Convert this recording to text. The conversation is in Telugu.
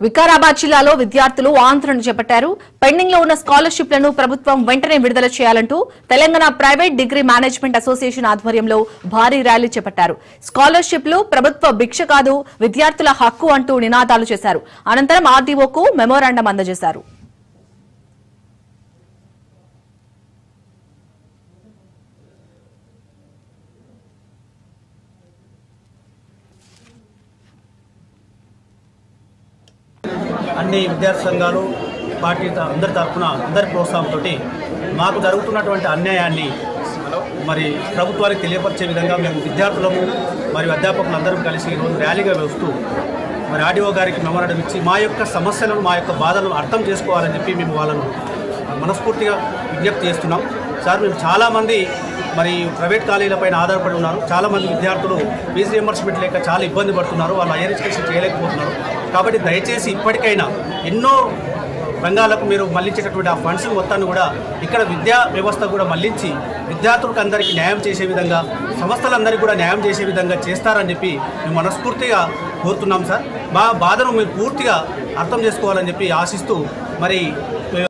వికారాబాద్ జిల్లాలో విద్యార్థులు ఆందోళన చేపట్టారు. పెండింగ్ లో ఉన్న స్కాలర్షిప్లను ప్రభుత్వం వెంటనే విడుదల చేయాలంటూ Telangana private degree management association ఆధ్వర్యంలో భారీ ర్యాలీ చేపట్టారు. స్కాలర్షిప్లు ప్రభుత్వ భిక్ష కాదు, విద్యార్థుల హక్కు అంటూ నినాదాలు చేశారు. అనంతరం ఆర్డీఓకు మెమోరాండం అందజేశారు. అన్ని విద్యార్థి సంఘాలు పార్టీ అందరి తరఫున అందరి ప్రోత్సాహంతో మాకు జరుగుతున్నటువంటి అన్యాయాన్ని మరి ప్రభుత్వానికి తెలియపరిచే విధంగా మేము విద్యార్థులము మరియు అధ్యాపకులందరం కలిసి ఈరోజు ర్యాలీగా వస్తూ మరి ఆర్డీఓ గారికి మెమోరాండం ఇచ్చి మా యొక్క సమస్యలను మా యొక్క బాధలను అర్థం చేసుకోవాలని చెప్పి మేము వాళ్ళను మనస్ఫూర్తిగా విజ్ఞప్తి చేస్తున్నాం. సార్, మేము చాలామంది మరి ప్రైవేట్ కాలేజీలపైన ఆధారపడి ఉన్నారు. చాలామంది విద్యార్థులు ఫీజు రియంబర్స్మెంట్ లేక చాలా ఇబ్బంది పడుతున్నారు. వాళ్ళు హైయర్ ఎడ్యుకేషన్ చేయలేకపోతున్నారు. కాబట్టి దయచేసి ఇప్పటికైనా ఎన్నో రంగాలకు మీరు మళ్లించేటటువంటి ఆ ఫండ్స్ మొత్తాన్ని కూడా ఇక్కడ విద్యా వ్యవస్థ కూడా మళ్లించి విద్యార్థులకు అందరికీ న్యాయం చేసే విధంగా, సంస్థలందరికీ కూడా న్యాయం చేసే విధంగా చేస్తారని చెప్పి మేము మనస్ఫూర్తిగా కోరుతున్నాం. సార్, మా బాధను మీరు పూర్తిగా అర్థం చేసుకోవాలని చెప్పి ఆశిస్తూ మరి